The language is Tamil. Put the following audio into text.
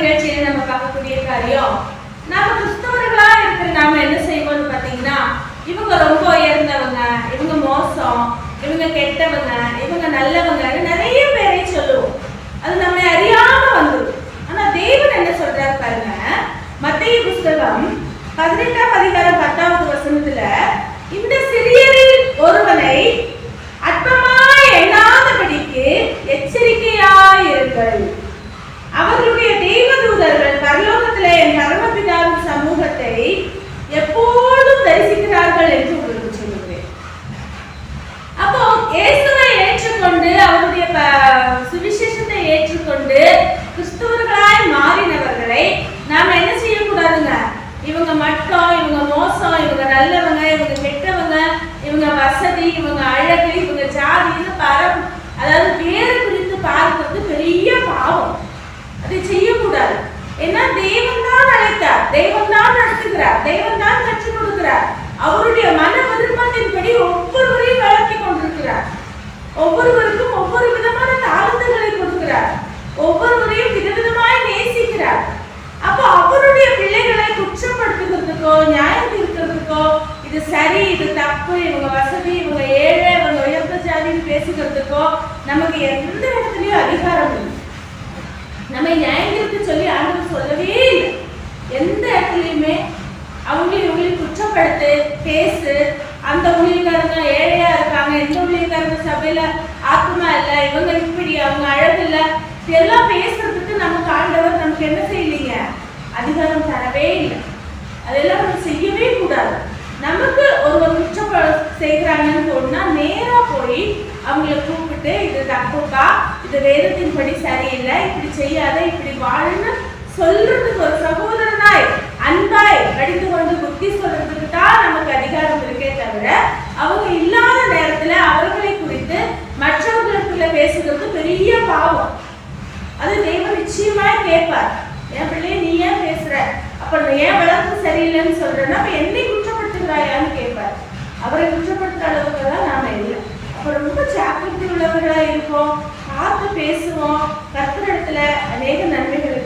நிகழ்ச்சியில நம்ம பார்க்கக்கூடிய காரியம், நாம கிறிஸ்தவர்களா இருக்கிற நாம என்ன செய்வோம்னு பாத்தீங்கன்னா, இவங்க ரொம்ப உயர்ந்தவங்க, இவங்க மோசம், இவங்க கெட்டவங்க, இவங்க நல்லவங்க, நிறைய பேரை சொல்லுவோம். அது நம்மை அறியாம வந்துடும். ஆனா தேவன் என்ன சொல்றாரு பாருங்க, மத்தேயு புஸ்தகம் 18ஆம் அதிகாரம் 10வது வசனத்துல, இந்த சிறியரில் ஒருவனை அற்பமாய் எண்ணாதபடிக்கு எச்சரிக்கையாயிருங்கள். அவர்களுடைய தேவதூதர்கள் பரலோகத்திலே என் பரமபிதாவின் சமூகத்தை எப்போதும் தரிசிக்கிறார்கள் என்று உங்களுக்கு சொல்லுகிறேன். அப்போ இயேசுவை ஏற்றுக்கொண்டு அவருடைய சுவிசேஷத்தை ஏற்றுக்கொண்டு கிறிஸ்தவர்களாய் மாறினவர்களை நாம என்ன செய்யக்கூடாதுங்க, இவங்க மட்டும், இவங்க மோசம், இவங்க நல்லவங்க, இவங்க கெட்டவங்க, இவங்க வசதி, இவங்க அழகு, இவங்க ஜாதின்னு அதாவது பேரை குறித்து பார்க்கிறது பெரிய பாவம். அதை செய்யக்கூடாது. ஏன்னா தேவன் தான் அழைத்தார், தேவன் தான் நடத்துகிறார், தேவன் தான் கற்றுக் கொடுக்கிறார். அவருடைய மன விருப்பத்தின்படி ஒவ்வொருவரையும் வளர்த்தி கொண்டிருக்கிறார். ஒவ்வொருவருக்கும் ஒவ்வொரு விதமான தாளந்துகளை கொடுக்கிறார். ஒவ்வொருவரையும் விதவிதமாய் நேசிக்கிறார். அப்போ அவருடைய பிள்ளைகளை குற்றப்படுத்துகிறதுக்கோ நியாயம் தீர்க்கிறதுக்கோ, இது சரி இது தப்பு, இவங்க வசதி, இவங்க ஏழை, இவங்க உயர்ந்த ஜாதின்னு பேசுகிறதுக்கோ நமக்கு எந்த இடத்துலயும் அதிகாரம் இல்லை. நம்ம நியாயம் தீர்த்து சொல்லி ஆண்டவர் சொல்லவே இல்லை. எந்த இடத்துலையுமே அவங்களையும் இவங்களையும் குற்றப்படுத்து பேசு, அந்த ஊழியக்காரங்க ஏழையா இருக்காங்க, எந்த ஊழியக்காரங்க சபையில ஆத்மா இல்லை, இவங்க இப்படி, அவங்க அழகு இல்லை, இதெல்லாம் பேசுறதுக்கு நமக்கு ஆண்டவர் நமக்கு என்ன செய்யலீங்க, அதிகாரம் தரவே இல்லை. அதெல்லாம் நம்ம செய்யவே கூடாது. நமக்கு ஒருவர் குற்றம் செய்கிறாங்கன்னு தோணுனா நேரா போய் அவங்கள கூப்பிட்டு, இது தப்புப்பா, இது வேதத்தின்படி சரியில்லை, இப்படி செய்யாத, இப்படி வாழுன்னு சொல்றதுக்கு ஒரு சகோதரனாய் அன்பாய் கடிந்து கொண்டு புத்தி சொல்றதுக்கு தான் நமக்கு அதிகாரம் இருக்கே தவிர, அவங்க இல்லாத நேரத்துல அவர்களை குறித்து மற்றவர்களுக்குள்ள பேசுறது பெரிய பாவம். அது தெய்வம் நிச்சயமாய் கேட்பார். என் பிள்ளைய நீ ஏன் பேசுற, அப்ப ஏன் வளர்ப்பு சரியில்லைன்னு சொல்றேன்னா அப்ப என்னை குற்றப்படுத்துகிறாயான்னு கேட்பார். அவரை குற்றப்படுத்துற அளவுக்கு தான் நாம இல்லை. அப்ப ரொம்ப ஜாக்கிரதை உள்ளவர்களா இருப்போம், பார்த்து பேசுவோம், கர்த்தர் இடத்துல அநேக நன்மைகள்